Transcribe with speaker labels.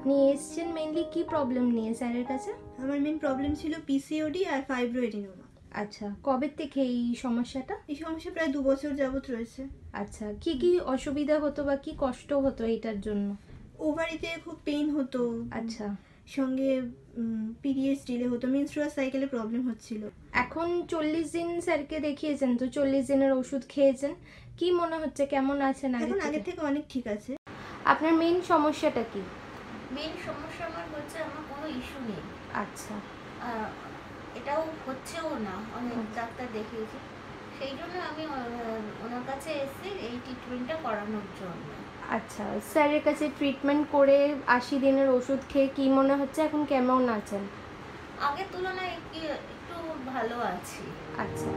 Speaker 1: আপনি এসেছেন মেইনলি কি প্রবলেম নিয়ে স্যারের কাছে?
Speaker 2: আমার মেন প্রবলেম ছিল পিসিওডি আর ফাইব্রোএডিনোমা।
Speaker 1: আচ্ছা, কবে থেকে এই সমস্যাটা?
Speaker 2: এই সমস্যা প্রায় 2 বছর যাবত রয়েছে।
Speaker 1: আচ্ছা, কি কি অসুবিধা হতো বা কি কষ্ট হতো এটার জন্য?
Speaker 2: ওভারিতে খুব পেইন হতো,
Speaker 1: আচ্ছা,
Speaker 2: সঙ্গে পিরিয়ডস ডিলে হতো, মেনস্ট্রুয়াল সাইকেলে প্রবলেম হচ্ছিল।
Speaker 1: এখন 40 দিন স্যারকে দেখিয়েছেন তো, 40 দিনের ওষুধ খেয়েছেন, কি মনে হচ্ছে, কেমন আছেন
Speaker 2: এখন
Speaker 1: আগে
Speaker 2: আগের থেকে অনেক ঠিক আছে।
Speaker 1: আপনার মেইন সমস্যাটা কি?
Speaker 3: মেন সমস্যা আমার হচ্ছে আমার কোনো ইস্যু নেই।
Speaker 1: আচ্ছা,
Speaker 3: এটাও হচ্ছেও না, অনেক ডাক্তার দেখিয়েছি, সেই জন্য আমি ওনার কাছে এসে এই ট্রিটমেন্টটা করানোর জন্য।
Speaker 1: আচ্ছা, স্যারের কাছে ট্রিটমেন্ট করে 80 দিনের ওষুধ খেয়ে কি মনে হচ্ছে, এখন কেমন আছেন?
Speaker 3: আগের তুলনায় একটু ভালো আছি।
Speaker 1: আচ্ছা।